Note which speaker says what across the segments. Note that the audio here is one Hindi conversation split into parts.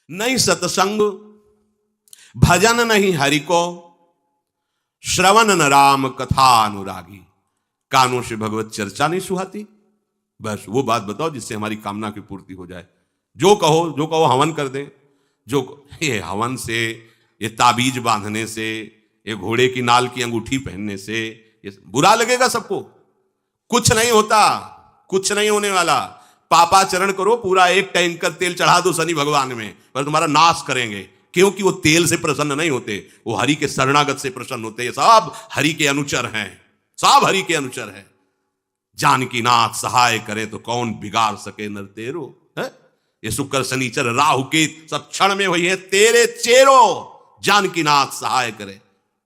Speaker 1: नहीं सत्संग भजन नहीं हरि को, श्रवण न राम कथा अनुरागी। कानों से भगवत चर्चा नहीं सुहाती। बस वो बात बताओ जिससे हमारी कामना की पूर्ति हो जाए। जो कहो हवन कर दें। ये हवन से, ये ताबीज बांधने से, ये घोड़े की नाल की अंगूठी पहनने से ये बुरा लगेगा सबको। कुछ नहीं होता, कुछ नहीं होने वाला। पापाचरण करो, पूरा एक टैंकर तेल चढ़ा दो शनि भगवान में, पर तुम्हारा नाश करेंगे। क्योंकि वो तेल से प्रसन्न नहीं होते, वो हरि के शरणागत से प्रसन्न होते। ये सब हरि के अनुचर हैं, सब हरि के अनुचर हैं। जानकी नाथ सहाय करे तो कौन बिगाड़ सके नर तेरो। है ये शुक्र शनिचर राहु केत सब क्षण में वही है तेरे चेरो। जानकी नाथ सहाय करे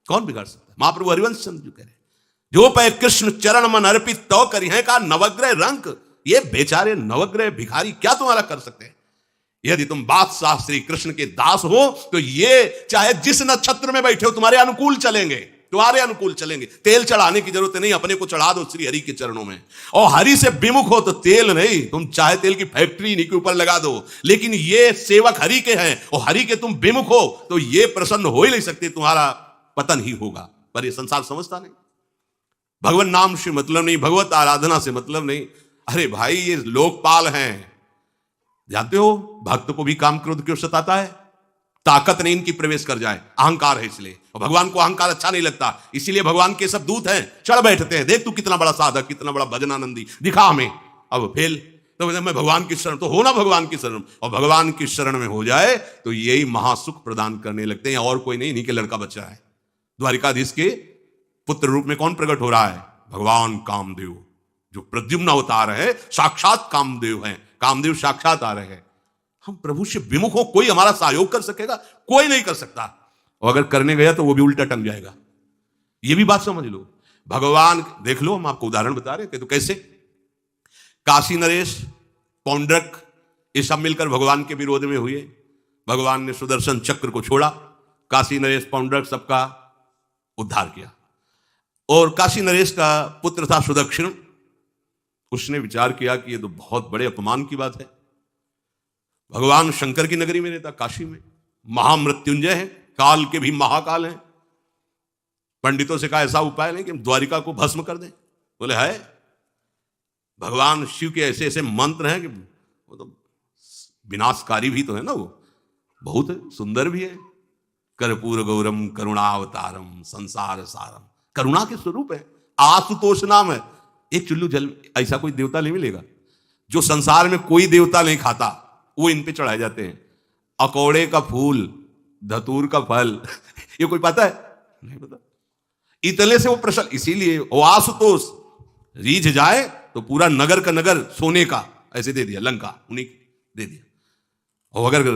Speaker 1: कौन बिगाड़ सकता है। महाप्रभु हरिवंश चंद्र जी कह रहे, जो पे कृष्ण चरण मन अर्पित तो करी है का नवग्रह रंक। ये बेचारे नवग्रह भिखारी क्या तुम्हारा कर सकते हैं। यदि तुम बादशाह श्री कृष्ण के दास हो तो ये चाहे जिस नक्षत्र में बैठे हो तुम्हारे अनुकूल चलेंगे, तुम्हारे अनुकूल चलेंगे। तेल चढ़ाने की जरूरत नहीं, अपने को चढ़ा दो श्री हरि के चरणों में। और हरि से विमुख हो तो तेल नहीं, तुम चाहे तेल की फैक्ट्री इन्हीं के ऊपर लगा दो। लेकिन ये सेवक हरि के हैं और हरि के तुम विमुख हो तो ये प्रसन्न हो ही नहीं सकते, तुम्हारा पतन ही होगा। पर ये संसार समझता नहीं। भगवान नाम से मतलब नहीं, भगवत आराधना से मतलब नहीं। अरे भाई ये लोकपाल हैं, जानते हो भक्त को भी काम क्रोध क्यों सताता है। ताकत नहीं इनकी प्रवेश कर जाए, अहंकार है इसलिए। और भगवान को अहंकार अच्छा नहीं लगता, इसीलिए भगवान के सब दूत हैं, चढ़ बैठते हैं। देख तू कितना बड़ा साधक, कितना बड़ा भजनानंदी, दिखा हमें। अब फेल तो मैं भगवान की शरण, तो हो ना भगवान की शरण। और भगवान की शरण में हो जाए तो यही महासुख प्रदान करने लगते हैं, और कोई नहीं। इन्हीं के लड़का बच्चा है। द्वारिकाधीश के पुत्र रूप में कौन प्रकट हो रहा है? भगवान कामदेव, जो प्रद्युम्न अवतार है, साक्षात कामदेव हैं। कामदेव साक्षात आ रहे हैं। हम प्रभु से विमुख हो, कोई हमारा सहयोग कर सकेगा? कोई नहीं कर सकता। और अगर करने गया तो वो भी उल्टा टंग जाएगा। ये भी बात समझ लो। भगवान देख लो, हम आपको उदाहरण बता रहे हैं। तो कैसे काशी नरेश, पौंड्रक, ये सब मिलकर भगवान के विरोध में हुए। भगवान ने सुदर्शन चक्र को छोड़ा, काशी नरेश पौंड्रक सबका उद्धार किया। और काशी नरेश का पुत्र था सुदक्षिण। उसने विचार किया कि ये तो बहुत बड़े अपमान की बात है। भगवान शंकर की नगरी में रहता, काशी में महामृत्युंजय है, काल के भी महाकाल हैं। पंडितों से कहा ऐसा उपाय नहीं कि हम द्वारिका को भस्म कर दें। बोले है, भगवान शिव के ऐसे ऐसे मंत्र हैं कि वो तो विनाशकारी भी तो है ना, वो बहुत सुंदर भी है। कर्पूर गौरम करुणावतारम संसार सारम, करुणा के स्वरूप है। आशुतोष नाम है। एक चुल्लू जल ऐसा कोई देवता नहीं मिलेगा जो संसार में कोई देवता नहीं खाता, वो इन पे चढ़ाए जाते हैं। अकौड़े का फूल, धतूर का फल ये कोई पता है? नहीं पता। इतने से वो प्रसन्न, इसीलिए वो आशुतोष रीझ जाए तो पूरा नगर का नगर सोने का ऐसे दे दिया, लंका उन्हीं दे दिया। और अगर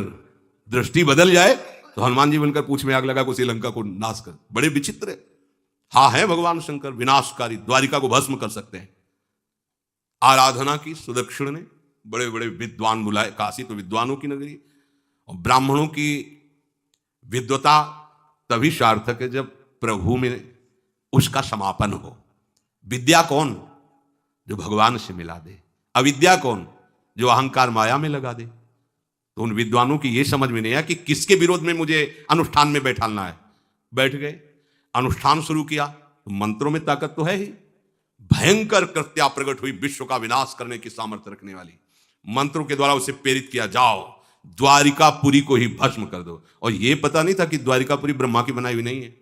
Speaker 1: दृष्टि बदल जाए तो हनुमान जी बनकर पूछ में आग लगा को उसी लंका को नाश कर। बड़े विचित्र हाँ है भगवान शंकर, विनाशकारी, द्वारिका को भस्म कर सकते हैं। आराधना की सुदक्षिण ने, बड़े बड़े विद्वान बुलाए। काशी तो विद्वानों की नगरी, और ब्राह्मणों की विद्वता तभी सार्थक है जब प्रभु में उसका समापन हो। विद्या कौन? जो भगवान से मिला दे। अविद्या कौन? जो अहंकार माया में लगा दे। तो उन विद्वानों की यह समझ में नहीं आया कि किसके विरोध में मुझे अनुष्ठान में बैठाना है। बैठ गए, अनुष्ठान शुरू किया। तो मंत्रों में ताकत तो है ही। भयंकर कृत्या प्रकट हुई, विश्व का विनाश करने की सामर्थ्य रखने वाली। मंत्रों के द्वारा उसे प्रेरित किया, जाओ द्वारिकापुरी को ही भस्म कर दो। और यह पता नहीं था कि द्वारिकापुरी ब्रह्मा की बनाई हुई नहीं है।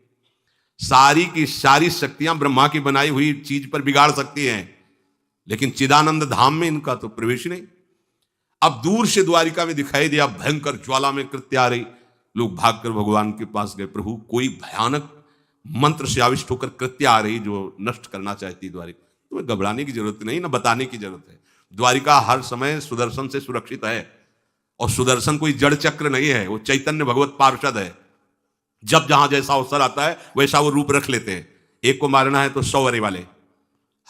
Speaker 1: सारी की सारी शक्तियां ब्रह्मा की बनाई हुई चीज पर बिगाड़ सकती हैं, लेकिन चिदानंद धाम में इनका तो प्रवेश नहीं। अब दूर से द्वारिका में दिखाई दिया, भयंकर ज्वाला में कृत्य आ रही। लोग भागकर भगवान के पास गए, प्रभु कोई भयानक मंत्र से आविष्ट होकर कृत्य आ रही जो नष्ट करना चाहती द्वारिका। तुम्हें घबराने की जरूरत नहीं, ना बताने की जरूरत है। द्वारिका हर समय सुदर्शन से सुरक्षित है। और सुदर्शन कोई जड़ चक्र नहीं है, वो चैतन्य भगवत पार्षद है। जब जहां जैसा अवसर आता है वैसा वो रूप रख लेते हैं। एक को मारना है तो 100 अरे वाले,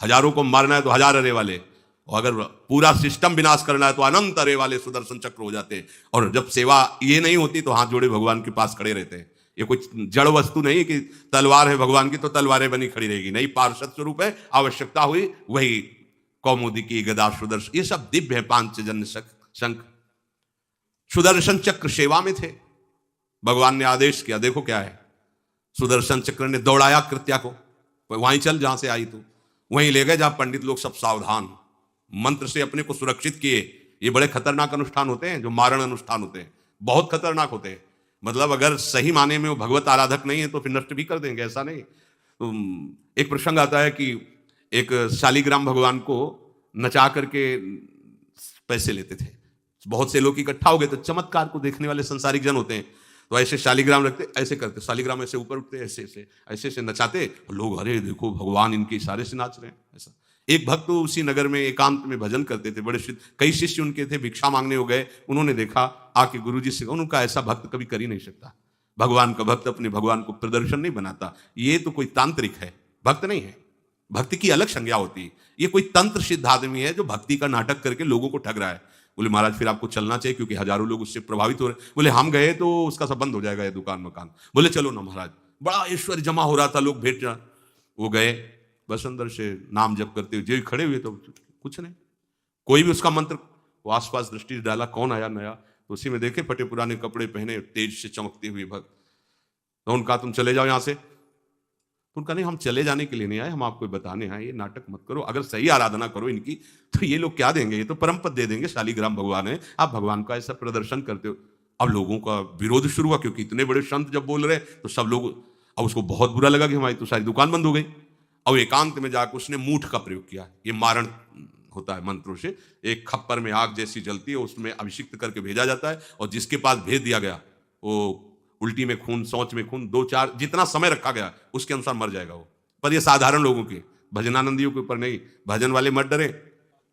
Speaker 1: हजारों को मारना है तो 1000 अरे वाले, और अगर पूरा सिस्टम विनाश करना है तो अनंत अरे वाले सुदर्शन चक्र हो जाते हैं। और जब सेवा ये नहीं होती तो हाथ जोड़े भगवान के पास खड़े रहते हैं। ये कोई जड़ वस्तु नहीं कि तलवार है भगवान की तो तलवारें बनी खड़ी रहेगी, नहीं, पार्षद स्वरूप है। आवश्यकता हुई वही कौमुदी की गदा सुदर्शन, ये सब दिव्य है। पांचजन्य शंख। सुदर्शन चक्र सेवा में थे। भगवान ने आदेश किया, देखो क्या है, सुदर्शन चक्र ने दौड़ाया कृत्या को, वहीं चल जहां से आई तू, वहीं ले गए जहां पंडित लोग सब सावधान, मंत्र से अपने को सुरक्षित किए। ये बड़े खतरनाक अनुष्ठान होते हैं, जो मारण अनुष्ठान होते हैं, बहुत खतरनाक होते हैं। मतलब अगर सही माने में वो भगवत आराधक नहीं है तो फिर नष्ट भी कर देंगे, ऐसा नहीं। तो एक प्रसंग आता है कि एक शालिग्राम भगवान को नचा करके पैसे लेते थे। बहुत से लोग इकट्ठा हो गए, तो चमत्कार को देखने वाले संसारिक जन होते हैं, तो ऐसे शालिग्राम रखते, ऐसे करते, शालिग्राम ऐसे ऊपर उठते, ऐसे ऐसे ऐसे ऐसे नचाते, लोग अरे देखो भगवान इनके इशारे से नाच रहे हैं। ऐसा एक भक्त तो उसी नगर में एकांत में भजन करते थे, बड़े कई शिष्य उनके थे, भिक्षा मांगने हो गए, उन्होंने देखा, आके गुरुजी से, उनका ऐसा भक्त कभी कर ही नहीं सकता। भगवान का भक्त अपने भगवान को प्रदर्शन नहीं बनाता, ये तो कोई तांत्रिक है, भक्त नहीं है। भक्ति की अलग संज्ञा होती है। ये कोई तंत्र सिद्ध आदमी है जो भक्ति का नाटक करके लोगों को ठग रहा है। बोले महाराज फिर आपको चलना चाहिए, क्योंकि हजारों लोग उससे प्रभावित हो रहे। बोले हम गए तो उसका सब बंद हो जाएगा, ये दुकान मकान। बोले चलो ना महाराज, बड़ा ऐश्वर्य जमा हो रहा था, लोग भेंट जा, वो गए, बस अंदर से नाम जप करते हुए जो खड़े हुए, तो कुछ नहीं, कोई भी उसका मंत्र, वो आसपास दृष्टि डाला, कौन आया नया, तो उसी में देखे फटे पुराने कपड़े पहने, तेज से चमकते हुए भक्त। तो उनका तुम चले जाओ यहां से। तो उनका नहीं, हम चले जाने के लिए नहीं आए, हम आपको बताने आए, ये नाटक मत करो, अगर सही आराधना करो इनकी तो ये लोग क्या देंगे, ये तो परम पद दे देंगे, शालिग्राम भगवान है, आप भगवान का ऐसा प्रदर्शन करते हो। अब लोगों का विरोध शुरू हुआ, क्योंकि इतने बड़े संत जब बोल रहे तो सब लोग, अब उसको बहुत बुरा लगा कि हमारी तो सारी दुकान बंद हो गई। अब एकांत में जाकर उसने मूठ का प्रयोग किया, ये मारण होता है मंत्रों से, एक खप्पर में आग जैसी जलती है, उसमें अभिषिक्त करके भेजा जाता है, और जिसके पास भेज दिया गया वो उल्टी में खून, शौच में खून, 2-4 जितना समय रखा गया उसके अनुसार मर जाएगा वो। पर ये साधारण लोगों के, भजनानंदियों के ऊपर नहीं, भजन वाले मत डरे।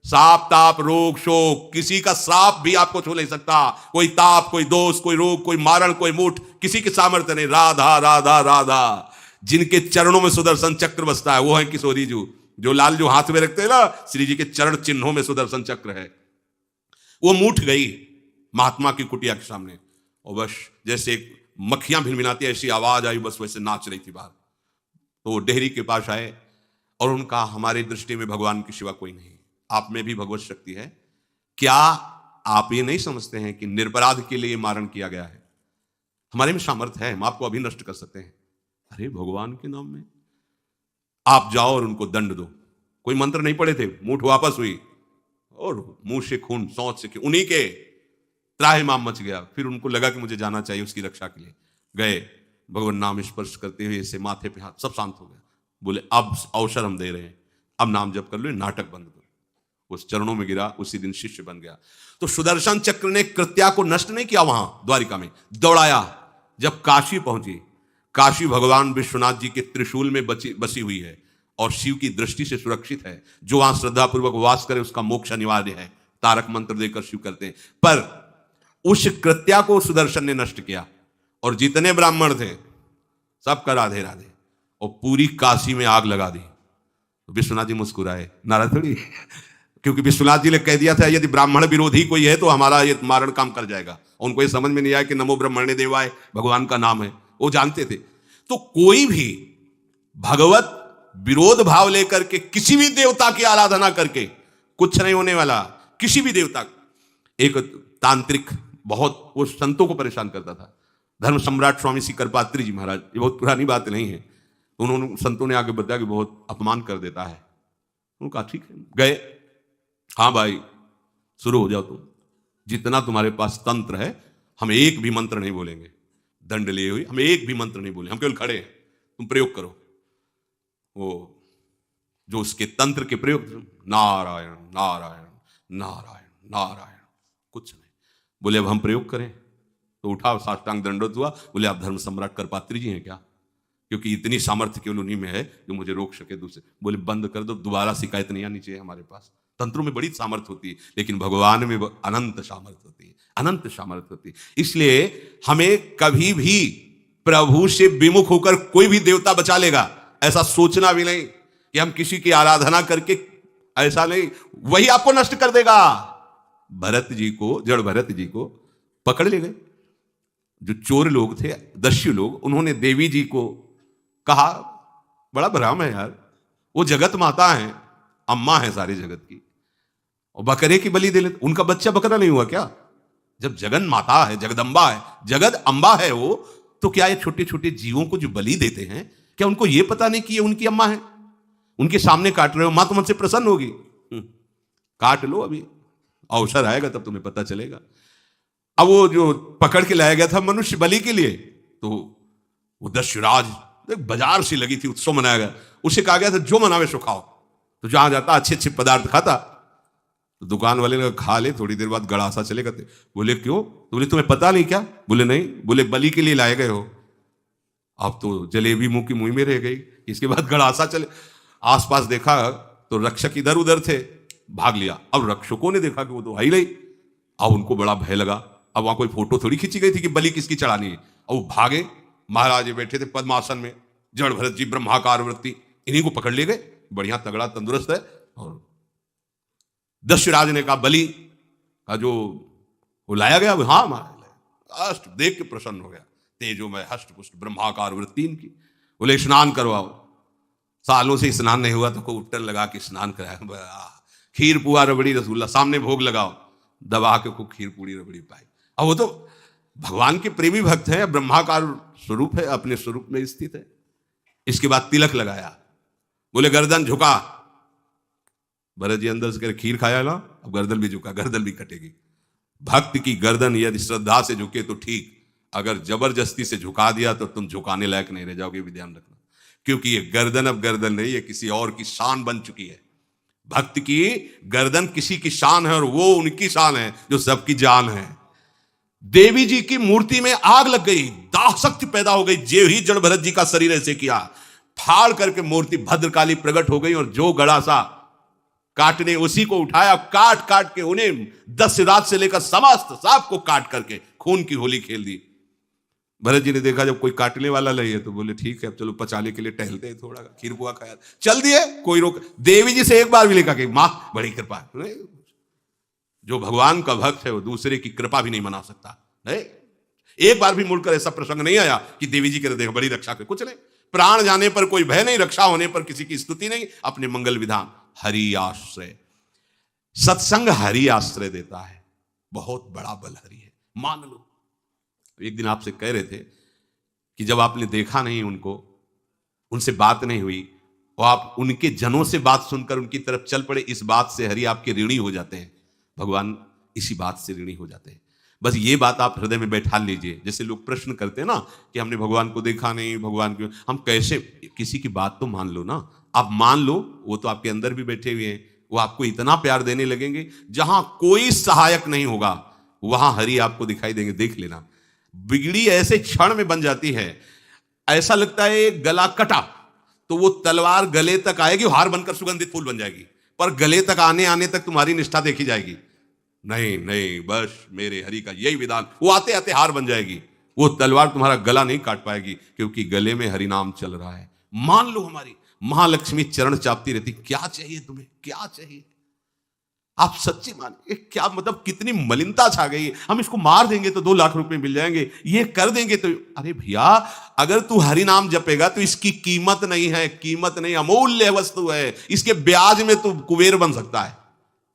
Speaker 1: साप ताप रोग शोक, किसी का श्राप भी आपको छू नहीं सकता, कोई ताप, कोई दोष, कोई रोग, कोई मारण, कोई मूठ, किसी के सामर्थ्य नहीं। राधा राधा राधा, जिनके चरणों में सुदर्शन चक्र बसता है वो है किशोरी जी, जो लाल जो हाथ में रखते हैं ना, श्री जी के चरण चिन्हों में सुदर्शन चक्र है। वो मूठ गई महात्मा की कुटिया के सामने, और बस जैसे मक्खियां भिनभिनाती ऐसी आवाज आई, बस वैसे नाच रही थी बाहर। तो वो डेहरी के पास आए और उनका, हमारी दृष्टि में भगवान की सिवा कोई नहीं, आप में भी भगवत शक्ति है, क्या आप ये नहीं समझते हैं कि निरपराध के लिए मारण किया गया है, हमारे में सामर्थ्य है, हम आपको अभी नष्ट कर सकते हैं। अरे भगवान के नाम में आप जाओ और उनको दंड दो। कोई मंत्र नहीं पड़े थे, मूठ वापस हुई और मुंह से खून, शौच से, उन्हीं के त्राहिमाम मच गया। फिर उनको लगा कि मुझे जाना चाहिए उसकी रक्षा के लिए, गए, भगवान नाम स्पर्श करते हुए ऐसे माथे पे हाथ, सब शांत हो गया। बोले अब अवसर हम दे रहे हैं, अब नाम जप कर लो, नाटक बंद करो। उस चरणों में गिरा, उसी दिन शिष्य बन गया। तो सुदर्शन चक्र ने कृत्या को नष्ट नहीं किया, वहां द्वारिका में दौड़ाया। जब काशी पहुंची, काशी भगवान विश्वनाथ जी के त्रिशूल में बसी हुई है और शिव की दृष्टि से सुरक्षित है। जो वहां श्रद्धापूर्वक वास करे उसका मोक्ष अनिवार्य है, तारक मंत्र देकर शिव करते हैं। पर उस कृत्या को सुदर्शन ने नष्ट किया, और जितने ब्राह्मण थे सबका राधे राधे, और पूरी काशी में आग लगा दी। तो विश्वनाथ जी मुस्कुराए, नाराज थोड़ी, क्योंकि विश्वनाथ जी ने कह दिया था यदि ब्राह्मण विरोधी कोई है तो हमारा ये मारण काम कर जाएगा। उनको ये समझ में नहीं आया कि नमो ब्रह्मणे देवाय भगवान का नाम है, वो जानते थे। तो कोई भी भगवत विरोध भाव लेकर के किसी भी देवता की आराधना करके कुछ नहीं होने वाला। किसी भी देवता, एक तांत्रिक बहुत वो संतों को परेशान करता था, धर्म सम्राट स्वामी श्री करपात्री जी महाराज, ये बहुत पुरानी बात नहीं है। उन्होंने, संतों ने आगे बताया कि बहुत अपमान कर देता है। उन्होंने कहा ठीक है, गए, हाँ भाई शुरू हो जाओ तुम, जितना तुम्हारे पास तंत्र है, हम एक भी मंत्र नहीं बोलेंगे, दंड लिए हुए हम एक भी मंत्र नहीं बोले, हम केवल खड़े हैं, तुम प्रयोग करो। वो जो उसके तंत्र के प्रयोग, नारायण नारायण नारायण नारायण, कुछ नहीं। बोले अब हम प्रयोग करें, तो उठा, साष्टांग दंडोत हुआ। बोले आप धर्म सम्राट करपात्री जी हैं क्या? क्योंकि इतनी सामर्थ्य केवल उन्हीं में है जो मुझे रोक सके दूसरे। बोले बंद कर दो, दोबारा शिकायत नहीं आनी चाहिए हमारे पास। तंत्रों में बड़ी सामर्थ्य होती है, लेकिन भगवान में अनंत सामर्थ्य होती है, अनंत सामर्थ्य होती है। इसलिए हमें कभी भी प्रभु से विमुख होकर कोई भी देवता बचा लेगा, ऐसा सोचना भी नहीं कि हम किसी की आराधना करके, ऐसा नहीं, वही आपको नष्ट कर देगा। भरत जी को, जड़ भरत जी को पकड़ ले गए जो चोर लोग थे, दस्यु लोग। उन्होंने देवी जी को कहा, बड़ा भ्रम है यार, वो जगत माता है, अम्मा है सारे जगत की, और बकरे की बलि दे लेते, उनका बच्चा बकरा नहीं हुआ क्या? जब जगन माता है, जगदम्बा है, जगद अम्बा है वो, तो क्या ये छोटे छोटे जीवों को जो बलि देते हैं, क्या उनको ये पता नहीं कि ये उनकी अम्मा है? उनके सामने काट रहे हो, मां तो मुझसे प्रसन्न होगी। काट लो, अभी अवसर आएगा तब तुम्हें पता चलेगा। अब वो जो पकड़ के लाया गया था मनुष्य बलि के लिए, तो वो दस्युराज, बाजार सी लगी थी, उत्सव मनाया गया, उसे कहा गया था जो मनावे सो खाओ। तो जहां जाता अच्छे अच्छे पदार्थ खाता, तो दुकान वाले ने खा ले, थोड़ी देर बाद गड़ासा चले गए। बोले क्यों? तो बोले तुम्हें पता नहीं क्या? बोले नहीं। बोले बलि के लिए लाए गए हो। अब तो जलेबी मुंह की मुंह में रह गई। इसके बाद गड़ासा चले, आसपास देखा तो रक्षक इधर उधर थे, भाग लिया। अब रक्षकों ने देखा कि वो तो आई नहीं। अब उनको बड़ा भय लगा। अब वहां कोई फोटो थोड़ी खींची गई थी कि बलि किसकी चढ़ानी है। अब वो भागे, महाराज बैठे थे पद्मासन में, जड़ भरत जी ब्रह्माकार वृत्ति, इन्हीं को पकड़ ले गए। बढ़िया तगड़ा तंदुरुस्त है। और दस्युराज ने कहा बलि का जो वो लाया गया, हाँ मारा, अष्ट देख के प्रसन्न हो गया। तेजो में हष्ट पुष्ट ब्रह्माकार वृत्ति इनकी। बोले स्नान करवाओ। सालों से स्नान नहीं हुआ तो को उपटन लगा के स्नान कराया। खीर पुआ रबड़ी रसगुल्ला सामने भोग लगाओ, दबा के को खीर पूरी रबड़ी पाई। अब वो तो भगवान के प्रेमी भक्त है, ब्रह्माकार स्वरूप है, अपने स्वरूप में स्थित है। इसके बाद तिलक लगाया। बोले गर्दन झुका। भरत जी अंदर से कह खीर खाया ना, अब गर्दन भी झुका, गर्दन भी कटेगी। भक्त की गर्दन यदि श्रद्धा से झुके तो ठीक, अगर जबरदस्ती से झुका दिया तो तुम झुकाने लायक नहीं रह जाओगे, भी ध्यान रखना। क्योंकि ये गर्दन अब गर्दन नहीं, ये किसी और की शान बन चुकी है। भक्त की गर्दन किसी की शान है, और वो उनकी शान है जो सबकी जान है। देवी जी की मूर्ति में आग लग गई, दाह शक्ति पैदा हो गई। जे ही जड़ भरत जी का शरीर ऐसे किया, फाड़ करके मूर्ति भद्रकाली प्रकट हो गई। और जो गड़ासा काटने उसी को उठाया, काट काट के उन्हें दस्युराज से लेकर समस्त सांप को काट करके खून की होली खेल दी। भरत जी ने देखा जब कोई काटने वाला नहीं है, तो बोले ठीक है अब चलो पचाने के लिए टहलते हैं, थोड़ा खीर पुआ खाया, चल दिए, कोई रोक। देवी जी से एक बार भी लिखा कि मां बड़ी कृपा। जो भगवान का भक्त है वो दूसरे की कृपा भी नहीं मना सकता। नहीं, एक बार भी मुड़कर ऐसा प्रसंग नहीं आया कि देवी जी के देखो बड़ी रक्षा के, कुछ नहीं। प्राण जाने पर कोई भय नहीं, रक्षा होने पर किसी की स्तुति नहीं। अपने मंगल विधान हरि आश्रय, सत्संग हरि आश्रय देता है, बहुत बड़ा बल हरि है, मान लो। एक दिन आपसे कह रहे थे कि जब आपने देखा नहीं उनको, उनसे बात नहीं हुई, और आप उनके जनों से बात सुनकर उनकी तरफ चल पड़े, इस बात से हरि आपके ऋणी हो जाते हैं। भगवान इसी बात से ऋणी हो जाते हैं। बस ये बात आप हृदय में बैठा लीजिए। जैसे लोग प्रश्न करते हैं ना कि हमने भगवान को देखा नहीं, भगवान क्यों, हम कैसे, किसी की बात तो मान लो ना। आप मान लो, वो तो आपके अंदर भी बैठे हुए हैं, वो आपको इतना प्यार देने लगेंगे, जहां कोई सहायक नहीं होगा वहां हरि आपको दिखाई देंगे। देख लेना, बिगड़ी ऐसे क्षण में बन जाती है, ऐसा लगता है गला कटा तो वो तलवार गले तक आएगी, हार बनकर सुगंधित फूल बन जाएगी, पर गले तक आने आने तक तुम्हारी निष्ठा देखी जाएगी। नहीं नहीं, बस मेरे हरि का यही विधान, वो आते आते हार बन जाएगी। वो तलवार तुम्हारा गला नहीं काट पाएगी, क्योंकि गले में हरि नाम चल रहा है। मान लो, हमारी महालक्ष्मी चरण चापती रहती, क्या चाहिए तुम्हें, क्या चाहिए? आप सच्ची मानिए, क्या मतलब कितनी मलिनता छा गई है। हम इसको मार देंगे तो 2 लाख रुपए मिल जाएंगे, ये कर देंगे तो, अरे भैया अगर तू हरि नाम जपेगा तो इसकी कीमत नहीं है, कीमत नहीं, अमूल्य वस्तु है। इसके ब्याज में तू कुबेर बन सकता है,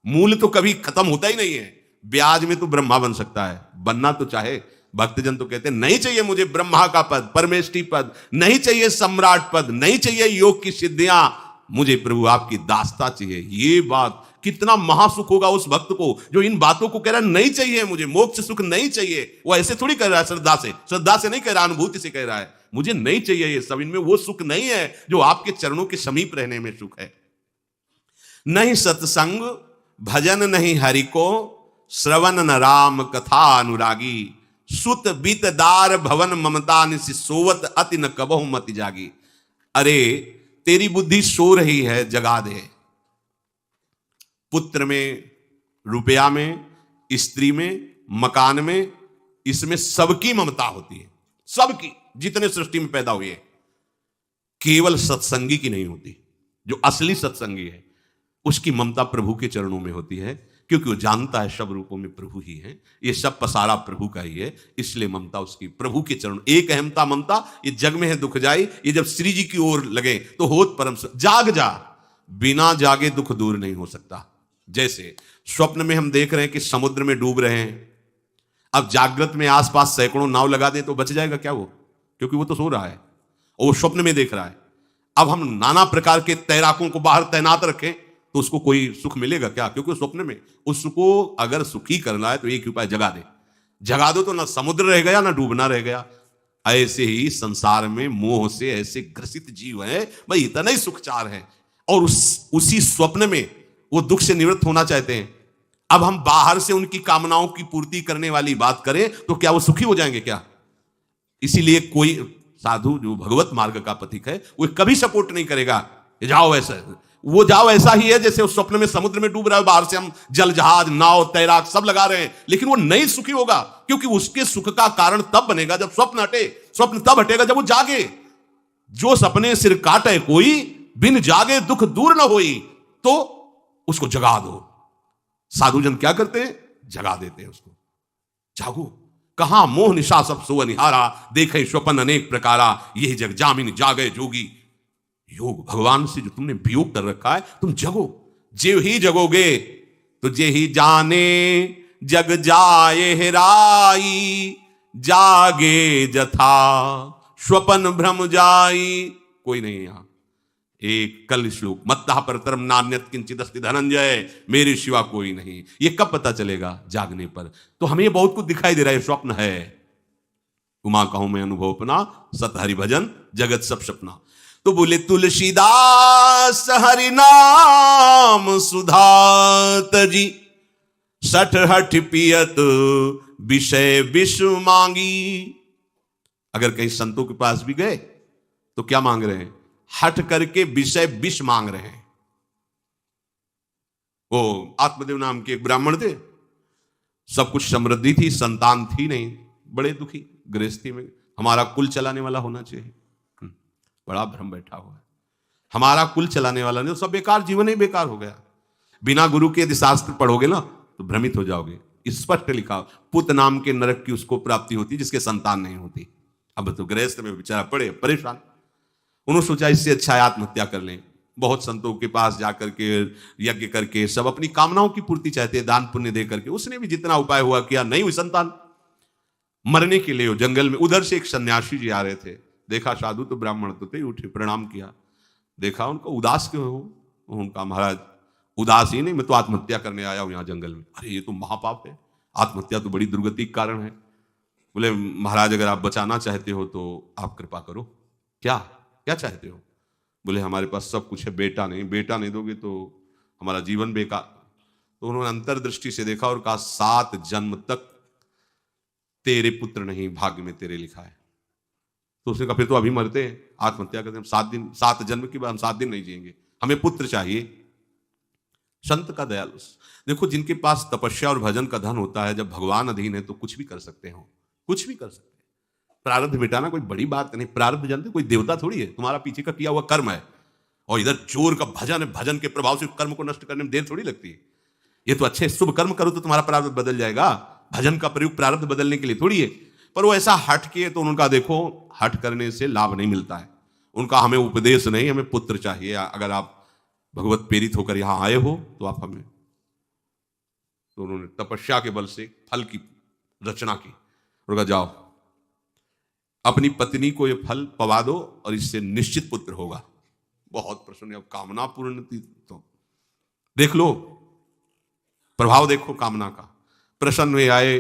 Speaker 1: मूल्य तो कभी खत्म होता ही नहीं है। ब्याज में तू ब्रह्मा बन सकता है, बनना तो चाहे। भक्तजन तो कहते हैं नहीं चाहिए मुझे ब्रह्मा का पद, परमेष्ठी पद, नहीं चाहिए सम्राट पद, नहीं चाहिए योग की सिद्धियां, मुझे प्रभु आपकी दास्ता चाहिए। ये बात कितना महासुख होगा उस भक्त को जो इन बातों को कह रहा है, नहीं चाहिए मुझे मोक्ष सुख नहीं चाहिए। वो ऐसे थोड़ी कह रहा है, श्रद्धा से नहीं कह रहा, अनुभूति से कह रहा है, मुझे नहीं चाहिए ये सब। इनमें वो सुख नहीं है जो आपके चरणों के समीप रहने में सुख है। नहीं सत्संग भजन नहीं हरि को, श्रवण न राम कथा अनुरागी, सुत बीत दार भवन ममता निसि सोवत अति न कबहु मति जागी। अरे तेरी बुद्धि सो रही है, जगा दे। पुत्र में, रुपया में, स्त्री में, मकान में, इसमें सबकी ममता होती है, सबकी, जितने सृष्टि में पैदा हुए हैं। केवल सत्संगी की नहीं होती। जो असली सत्संगी है उसकी ममता प्रभु के चरणों में होती है, क्योंकि वो जानता है सब रूपों में प्रभु ही है, ये सब पसारा प्रभु का ही है, इसलिए ममता उसकी प्रभु के चरण। एक अहमता ममता, ये जग में है दुख जाई, ये जब श्री जी की ओर लगे तो होत परम। जाग जा, बिना जागे दुख दूर नहीं हो सकता। जैसे स्वप्न में हम देख रहे हैं कि समुद्र में डूब रहे हैं, अब जागृत में आसपास सैकड़ों नाव लगा दे तो बच जाएगा क्या वो? क्योंकि वो तो सो रहा है और वो स्वप्न में देख रहा है। अब हम नाना प्रकार के तैराकों को बाहर तैनात रखें तो उसको कोई सुख मिलेगा क्या? क्योंकि स्वप्न में उसको अगर सुखी करना है तो एक ही उपाय, जगा दे। जगा दो तो ना समुद्र रह गया ना डूबना रह गया। ऐसे ही संसार में मोह से ऐसे ग्रसित जीव है, भाई इतना ही सुखचार है और उसी स्वप्न में वो दुख से निवृत्त होना चाहते हैं। अब हम बाहर से उनकी कामनाओं की पूर्ति करने वाली बात करें तो क्या वो सुखी हो जाएंगे क्या? इसीलिए कोई साधु जो भगवत मार्ग का पथिक है वो कभी सपोर्ट नहीं करेगा जाओ ऐसा। वो जाओ ऐसा ही है जैसे उस स्वप्न में समुद्र में डूब रहा है, बाहर से हम जल जहाज नाव तैराक सब लगा रहे हैं, लेकिन वो नहीं सुखी होगा। क्योंकि उसके सुख का कारण तब बनेगा जब स्वप्न हटे। स्वप्न तब हटेगा जब वो जागे। जो सपने सिर काटे कोई, बिन जागे दुख दूर न होई। तो उसको जगा दो। साधुजन क्या करते हैं? जगा देते हैं उसको। जागो, कहां मोह निशा सब सो निहारा, देखे स्वपन अनेक प्रकारा, यही जग जामिन जागे जोगी। योग भगवान से जो तुमने वियोग कर रखा है, तुम जगो। जे ही जगोगे तो जे ही जाने जग जाए हेराई, जागे जथा स्वपन भ्रम जाई। कोई नहीं यहां। एक कल श्लोक, मत्ता परतरम नान्यत किंचित अस्ति धनंजय, मेरे सिवा कोई नहीं। ये कब पता चलेगा? जागने पर। तो हमें ये बहुत कुछ दिखाई दे रहा है, स्वप्न है। उमा कहूं मैं अनुभव अपना, सत हरि भजन जगत सब सपना। तो बोले तुलसीदास हरि नाम सुधा तजी, सठ हठ पियत विषय विश्व मांगी। अगर कहीं संतों के पास भी गए तो क्या मांग रहे हैं? हट करके विषय विष मांग रहे हैं। वो आत्मदेव नाम के एक ब्राह्मण थे, सब कुछ समृद्धि थी, संतान थी नहीं, बड़े दुखी गृहस्थी में। हमारा कुल चलाने वाला होना चाहिए। बड़ा भ्रम बैठा हुआ है, हमारा कुल चलाने वाला नहीं, तो सब बेकार, जीवन ही बेकार हो गया। बिना गुरु के यदि शास्त्र पढ़ोगे ना तो भ्रमित हो जाओगे। स्पष्ट लिखा, पुत नाम के नरक की उसको प्राप्ति होती जिसके संतान नहीं होती। अब तो गृहस्थ में बेचारा पड़े परेशान। उन्होंने सोचा इससे अच्छा है आत्महत्या कर लें। बहुत संतों के पास जाकर के यज्ञ करके सब अपनी कामनाओं की पूर्ति चाहते हैं, दान पुण्य दे करके। उसने भी जितना उपाय हुआ किया, नहीं हुई संतान। मरने के लिए जंगल में उधर से एक सन्यासी जी आ रहे थे। देखा साधु तो ब्राह्मण तो थे, उठे प्रणाम किया। देखा उनको उदास क्यों हो? उनका महाराज उदास ही नहीं, मैं तो आत्महत्या करने आया हूं यहां जंगल में। अरे ये तो महापाप है, आत्महत्या तो बड़ी दुर्गति का कारण है। बोले महाराज अगर आप बचाना चाहते हो तो आप कृपा करो। क्या क्या चाहते हो? बोले हमारे पास सब कुछ है, बेटा नहीं, बेटा नहीं दोगे तो हमारा जीवन बेकार। तो उन्होंने अंतर्दृष्टि से देखा और कहा 7 जन्म तक तेरे पुत्र नहीं भाग्य में तेरे लिखा है। तो उसने कहा फिर तो अभी मरते हैं, आत्महत्या करते हैं। 7 जन्म के बाद हम 7 दिन नहीं जिएंगे, हमें पुत्र चाहिए। संत का दयालु। देखो जिनके पास तपस्या और भजन का धन होता है, जब भगवान अधीन है तो कुछ भी कर सकते हो, कुछ भी कर सकते हैं। प्रारब्ध मिटाना कोई बड़ी बात नहीं। प्रारब्ध जानते कोई देवता थोड़ी है, तुम्हारा पीछे का किया हुआ कर्म है। और इधर जोर का भजन है, भजन के प्रभाव से कर्म को नष्ट करने में देर थोड़ी लगती है। ये तो अच्छे शुभ कर्म करो तो तुम्हारा प्रारब्ध बदल जाएगा। भजन का प्रयोग प्रारब्ध बदलने के लिए थोड़ी है। पर वो ऐसा हट के, तो उनका देखो हट करने से लाभ नहीं मिलता है। उनका हमें उपदेश नहीं, हमें पुत्र चाहिए। अगर आप भगवत प्रेरित होकर यहां आए हो तो आप हमें। तो उन्होंने तपस्या के बल से फल की रचना की। उनका जाओ अपनी पत्नी को ये फल पवा दो और इससे निश्चित पुत्र होगा। बहुत प्रसन्न। अब कामना पूर्ण थी तो देख लो, प्रभाव देखो कामना का। प्रसन्न हुए आए।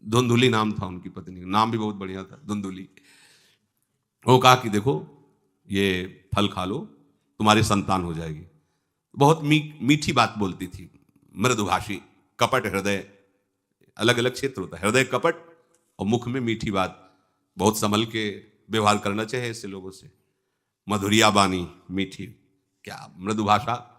Speaker 1: धुंधुली नाम था उनकी पत्नी का, नाम भी बहुत बढ़िया था, धुंधुली। वो कहा कि देखो ये फल खा लो, तुम्हारी संतान हो जाएगी। बहुत मीठी बात बोलती थी, मृदुभाषी, कपट हृदय। अलग अलग क्षेत्र होता है, हृदय कपट और मुख में मीठी बात। बहुत संभल के व्यवहार करना चाहिए ऐसे लोगों से। मधुरिया बानी, मीठी, क्या मृदु भाषा।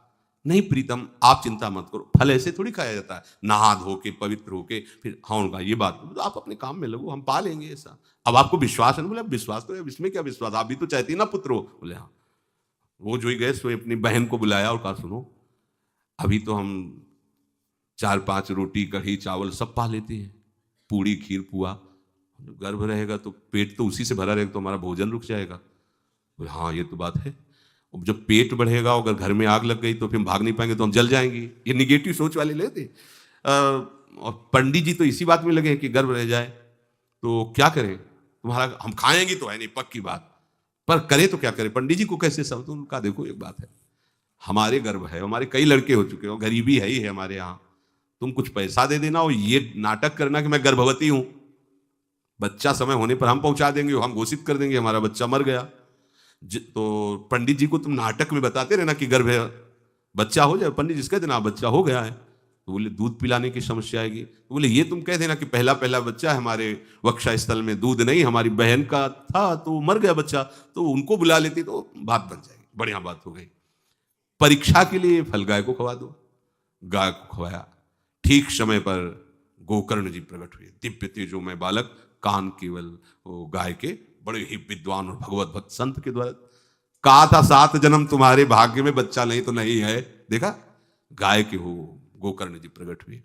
Speaker 1: नहीं प्रीतम, आप चिंता मत करो, फल ऐसे थोड़ी खाया जाता है, नहा धो के पवित्र होके फिर। हाँ उनका ये बात, तो आप अपने काम में लगो, हम पा लेंगे ऐसा। अब आपको विश्वास है? बोले विश्वास तो, इसमें क्या विश्वास, आप भी तो चाहती है ना पुत्र हो। बोले हाँ। वो जो ही गए सो अपनी बहन को बुलाया और कहा सुनो, अभी तो हम 4-5 रोटी कढ़ी चावल सब पा लेते हैं, पूड़ी खीर पुआ। गर्भ रहेगा तो पेट तो उसी से भरा रहेगा, तो हमारा भोजन रुक जाएगा। बोले हाँ ये तो बात है। अब जब पेट बढ़ेगा, अगर घर में आग लग गई तो फिर हम भाग नहीं पाएंगे, तो हम जल जाएंगे। ये निगेटिव सोच वाले लेते। और पंडित जी तो इसी बात में लगे हैं कि गर्भ रह जाए तो क्या करें, तुम्हारा हम खाएंगे तो है नहीं, पक्की बात, पर करें तो क्या करें, पंडित जी को कैसे सब। तो उनका देखो एक बात है, हमारे गर्भ है, हमारे कई लड़के हो चुके हो, गरीबी है ही है हमारे यहाँ, तुम कुछ पैसा दे देना और ये नाटक करना कि मैं गर्भवती हूं, बच्चा समय होने पर हम पहुंचा देंगे, हम घोषित कर देंगे हमारा बच्चा मर गया। तो पंडित जी को तुम नाटक में बताते रहना कि गर्भ है, बच्चा हो जाए, पंडित जिसका देना बच्चा हो गया है, तो बोले दूध पिलाने की समस्या आएगी, तो बोले ये तुम कह देना कि पहला पहला बच्चा है, हमारे वक्षा स्थल में दूध नहीं, हमारी बहन का था तो मर गया बच्चा, तो उनको बुला लेती तो बात बन जाएगी, बढ़िया बात हो गई। परीक्षा के लिए फल गाय को खवा दो, गाय को खवाया, ठीक समय पर गोकर्ण जी प्रकट हुए, दिव्य तेजो में बालक, कान केवल वो गाय के, बड़े ही विद्वान और भगवत भक्त संत के द्वारा। कहा था 7 जन्म तुम्हारे भाग्य में, बच्चा नहीं तो नहीं है, देखा गाय के हो गोकर्ण जी प्रकट हुए।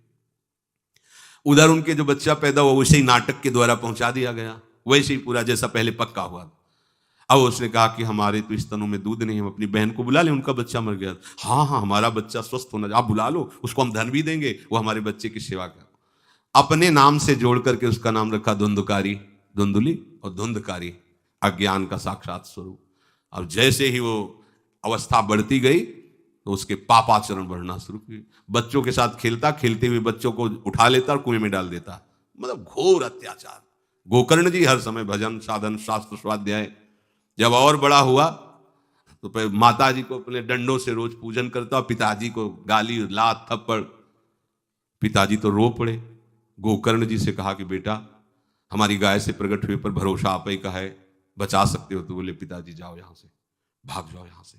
Speaker 1: उधर उनके जो बच्चा पैदा हुआ वैसे ही नाटक के द्वारा पहुंचा दिया गया, वैसे ही पूरा जैसा पहले पक्का हुआ। अब उसने कहा कि हमारे तो इस तनों में दूध नहीं, हम अपनी बहन को बुला लें, उनका बच्चा मर गया। हाँ हाँ हमारा बच्चा स्वस्थ होना, आप बुला लो, उसको हम धन भी देंगे, वो हमारे बच्चे की सेवा कर। अपने नाम से जोड़ करके उसका नाम रखा धुंधकारी, धुंधुली और धुंधकारी, अज्ञान का साक्षात स्वरूप। अब जैसे ही वो अवस्था बढ़ती गई तो उसके पापाचरण बढ़ना शुरू किए, बच्चों के साथ खेलता, खेलते हुए बच्चों को उठा लेता और कुएं में डाल देता, मतलब घोर अत्याचार। गोकर्ण जी हर समय भजन साधन शास्त्र स्वाध्याय। जब और बड़ा हुआ तो माता जी को अपने डंडों से रोज पूजन करता, पिताजी को गाली लात थप्पड़, पिताजी तो रो पड़े। गोकर्ण जी से कहा कि बेटा हमारी गाय से प्रकट हुए पर भरोसा आप ही का है, बचा सकते हो, तो बोले पिताजी जाओ यहां से, भाग जाओ यहां से,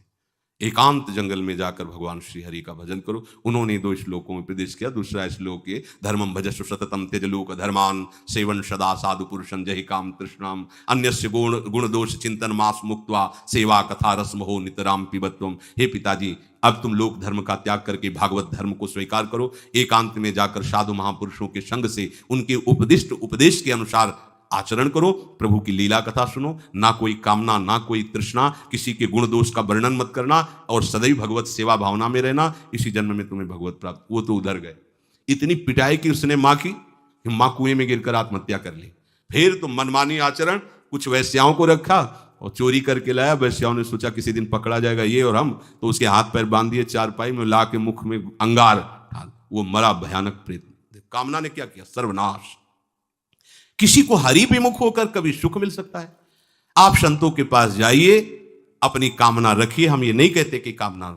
Speaker 1: एकांत जंगल में जाकर भगवान श्री हरि का भजन करो। उन्होंने 2 श्लोकों में उपदेश किया। दूसरा श्लोक ये, धर्मम भजस्व सततम त्यज लोक धर्मान, सेवन सदा साधु पुरुषं जहि काम तृष्णाम, अन्यस्य गुण दोष चिंतन मास मुक्त्वा, सेवा कथा रसमहो नितराम पिबत्वम। हे पिताजी अब तुम लोक धर्म का त्याग करके भागवत धर्म को स्वीकार करो, एकांत में जाकर साधु महापुरुषों के संग से उनके उपदिष्ट उपदेश के अनुसार आचरण करो, प्रभु की लीला कथा सुनो, ना कोई कामना ना कोई तृष्णा, किसी के गुण दोष का वर्णन मत करना और सदैव भगवत सेवा भावना में रहना, इसी जन्म में तुम्हें भगवत प्राप्त। वो तो उधर गए, इतनी पिटाई की उसने माँ की, माँ कुएं में गिरकर आत्महत्या कर ली। फिर तो मनमानी आचरण, कुछ वैश्याओं को रखा और चोरी करके लाया। वैश्याओं ने सोचा किसी दिन पकड़ा जाएगा ये और हम, तो उसके हाथ पैर बांध दिए, चारपाई में ला के मुख में अंगार डाल, वो मरा भयानक प्रेत। कामना ने क्या किया, सर्वनाश। किसी को हरि विमुख होकर कभी सुख मिल सकता है। आप संतों के पास जाइए, अपनी कामना रखिए, हम ये नहीं कहते कि कामना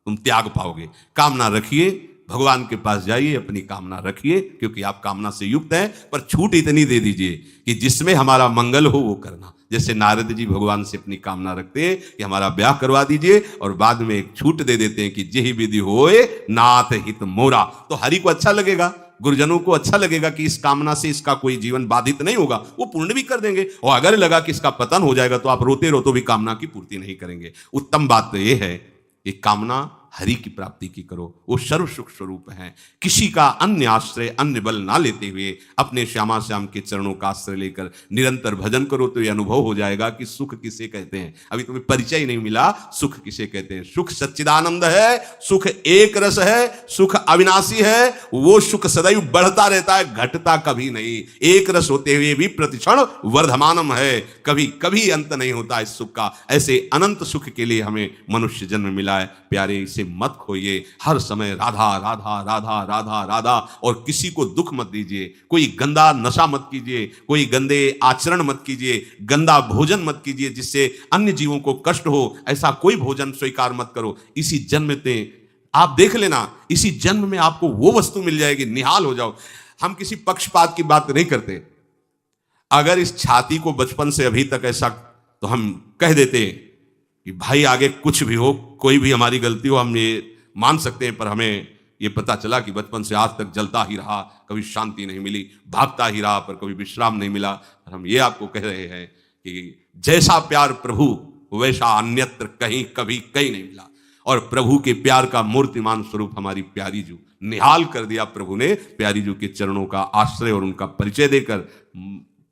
Speaker 1: तुम त्याग पाओगे, कामना रखिए, भगवान के पास जाइए, अपनी कामना रखिए, क्योंकि आप कामना से युक्त हैं, पर छूट इतनी दे दीजिए कि जिसमें हमारा मंगल हो वो करना। जैसे नारद जी भगवान से अपनी कामना रखते हैं कि हमारा ब्याह करवा दीजिए, और बाद में एक छूट दे देते हैं कि जेहि विधि होए नाथ हित मोरा। तो हरि को अच्छा लगेगा, गुरुजनों को अच्छा लगेगा कि इस कामना से इसका कोई जीवन बाधित नहीं होगा, वो पूर्ण भी कर देंगे। और अगर लगा कि इसका पतन हो जाएगा तो आप रोते रोते भी कामना की पूर्ति नहीं करेंगे। उत्तम बात तो यह है कि कामना हरि की प्राप्ति की करो, वो सर्व सुख स्वरूप है। किसी का अन्य आश्रय अन्य बल ना लेते हुए अपने श्यामा श्याम के चरणों का आश्रय लेकर निरंतर भजन करो तो ये अनुभव हो जाएगा कि सुख किसे कहते हैं। अभी तुम्हें परिचय नहीं मिला, सुख किसे कहते हैं। सुख सच्चिदानंद है, सुख एक रस है, सुख अविनाशी है, वो सुख सदैव बढ़ता रहता है, घटता कभी नहीं। एक रस होते हुए भी प्रतिक्षण वर्धमानम है, कभी कभी अंत नहीं होता इस सुख का। ऐसे अनंत सुख के लिए हमें मनुष्य जन्म मिला है। प्यारे मत खोइए, हर समय राधा राधा राधा राधा राधा, और किसी को दुख मत दीजिए, कोई गंदा नशा मत कीजिए, कोई गंदे आचरण मत कीजिए, गंदा भोजन मत कीजिए जिससे अन्य जीवों को कष्ट हो, ऐसा कोई भोजन स्वीकार मत करो। इसी जन्म में आप देख लेना, इसी जन्म में आपको वो वस्तु मिल जाएगी, निहाल हो जाओ। हम किसी पक्षपात की बात नहीं करते। अगर इस छाती को बचपन से अभी तक ऐसा, तो हम कह देते कि भाई आगे कुछ भी हो, कोई भी हमारी गलती हो, हम ये मान सकते हैं, पर हमें ये पता चला कि बचपन से आज तक जलता ही रहा, कभी शांति नहीं मिली, भागता ही रहा, पर कभी विश्राम नहीं मिला। और हम ये आपको कह रहे हैं कि जैसा प्यार प्रभु वैसा अन्यत्र कहीं कभी कहीं नहीं मिला। और प्रभु के प्यार का मूर्तिमान स्वरूप हमारी प्यारी जू, निहाल कर दिया प्रभु ने प्यारी जू के चरणों का आश्रय और उनका परिचय देकर।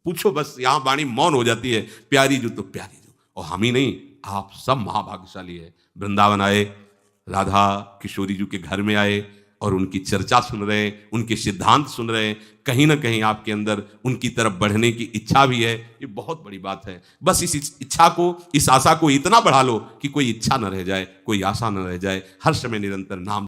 Speaker 1: पूछो बस, यहां वाणी मौन हो जाती है, प्यारी जू तो प्यारी जू। और हम ही नहीं, आप सब महाभाग्यशाली है। वृंदावन आए, राधा किशोरी जी के घर में आए, और उनकी चर्चा सुन रहे हैं, उनके सिद्धांत सुन रहे हैं, कहीं ना कहीं आपके अंदर उनकी तरफ बढ़ने की इच्छा भी है। ये बहुत बड़ी बात है। बस इस इच्छा को, इस आशा को इतना बढ़ा लो कि कोई इच्छा न रह जाए, कोई आशा न रह जाए, हर समय निरंतर नाम